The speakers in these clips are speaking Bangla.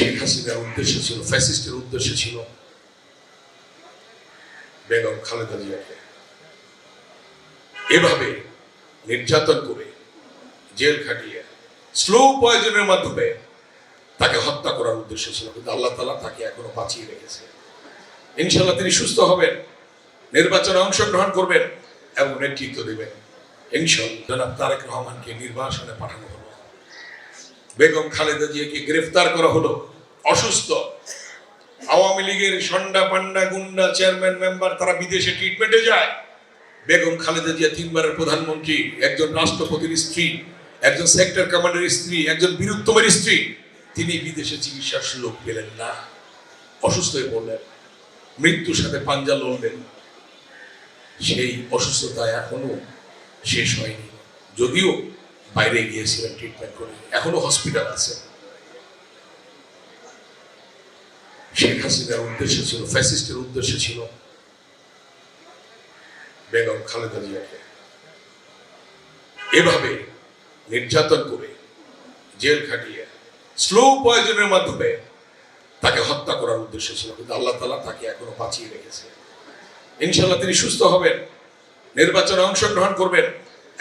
শেখ হাসিনার উদ্দেশ্য ছিল, ফ্যাসিস্টের উদ্দেশ্য ছিল বেগম খালেদা জিয়াকে এভাবে নির্যাতন করে জেল খাটিয়ে স্লো পয়জনের মাধ্যমে তাকে হত্যা করার উদ্দেশ্য ছিল, কিন্তু আল্লাহ তাআলা তাকে এখনো বাঁচিয়ে রেখেছে। ইনশাআল্লাহ তিনি সুস্থ হবেন, নির্বাচনে অংশগ্রহণ করবেন এবং নেতৃত্ব দেবেন ইনশাআল্লাহ। জনাব তারেক রহমানকে নির্বাসনে পাঠানো হলো, বেগম খালেদা জিয়াকে গ্রেফতার করা হলো। অসুস্থ আওয়ামী লীগের সন্ডা পান্ডা গুন্ডা চেয়ারম্যান মেম্বার তারা বিদেশে ট্রিটমেন্টে যায়। বেগম খালেদা জিয়া 3 বারের প্রধানমন্ত্রী, একজন রাষ্ট্রপতির স্ত্রী, একজন সেক্টর কমান্ডারের স্ত্রী, একজন বীরুত্তমের স্ত্রী, তিনি বিদেশে চিকিৎসার সুযোগ পেলেন না, অসুস্থ হয়ে পড়লেন, মৃত্যুর সাথে পাঞ্জা লড়লেন। সেই অসুস্থতা এখনো শেষ হয়নি, যদিও বাইরে গিয়েছিলেন ট্রিটমেন্ট করে, এখনো হসপিটাল আছে। শেখ হাসিনার উদ্দেশ্য ছিল, ফ্যাসিস্টের উদ্দেশ্য ছিল বেগম খালেদা জিয়াকে এভাবে নির্যাতন করে জেল খাটিয়ে স্লো পয়জনের মাধ্যমে তাকে হত্যা করার উদ্দেশ্য ছিল, কিন্তু আল্লাহ তাআলা তাকে এখনো বাঁচিয়ে রেখেছে। ইনশাআল্লাহ তিনি সুস্থ হবেন, নির্বাচনে অংশগ্রহণ করবেন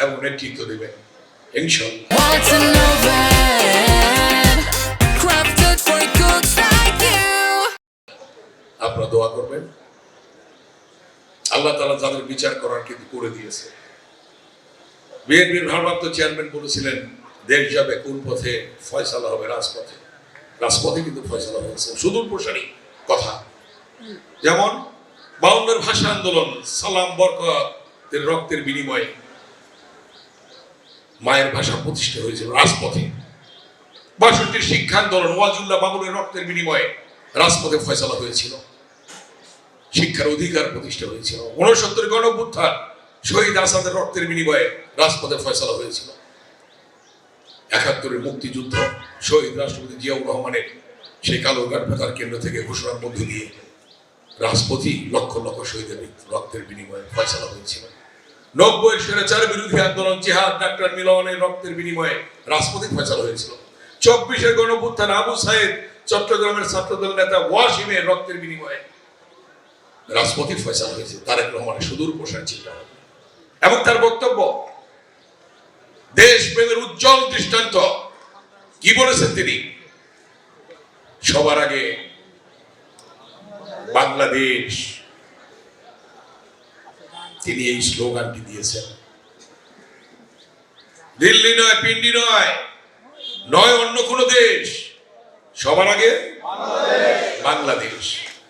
এবং নেতৃত্ব দেবেন ইনশাআল্লাহ। আপনারা দোয়া করবেন, আল্লাহ তাআলা যাদের বিচার করার কিন্তু করে দিয়েছে। বিএনপির ভারপ্রাপ্ত চেয়ারম্যান বলেছিলেন দেশ যাবে কোন পথে, ফয়সালা হবে রাজপথে। রাজপথে কিন্তু ফয়সালা হয়েছে, সুদূর প্রসারী কথা। যেমন 52 ভাষা আন্দোলন, সালাম বরকতের রক্তের বিনিময়ে মায়ের ভাষা প্রতিষ্ঠা হয়েছিল রাজপথে। 62 শিক্ষা আন্দোলন, ওয়াজুল্লাহ বাবুলের রক্তের বিনিময়ে রাজপথে ফয়সালা হয়েছিল, শিক্ষার অধিকার প্রতিষ্ঠা হয়েছিল। 69 গণঅভ্যুত্থান, শহীদ আসাদের রক্তের বিনিময়ে রাজপথে ফয়সালা হয়েছিল। 71 মুক্তিযুদ্ধ, শহীদ রাষ্ট্রপতি জিয়াউর রহমানের সেই কালোঘাট বেতার কেন্দ্র থেকে ঘোষণার মধ্য দিয়ে রাজপথই লক্ষ লক্ষ শহীদের রক্তের বিনিময়ে ফয়সালা হয়েছিল। 90 স্বৈরাচার বিরোধী আন্দোলন, জিহাদ, ডাক্তার মিলনের রক্তের বিনিময়ে রাজপথে ফয়সালা হয়েছিল। 24 গণঅভ্যুত্থান, আবু সাইদ, চট্টগ্রামের ছাত্রদল নেতা ওয়াসিমের রক্তের বিনিময়ে রাজপথে ফয়সালা হয়েছে। তারেক রহমানের সুদূর প্রসারী চিন্তা এবং তার বক্তব্য দেশপ্রেমের উজ্জ্বল দৃষ্টান্ত। কি বলেছেন তিনি? সবার আগে বাংলাদেশ, তিনি এই স্লোগানটি দিয়েছেন। দিল্লি নয়, পিন্ডি নয়, নয় অন্য কোনো দেশ, সবার আগে বাংলাদেশ।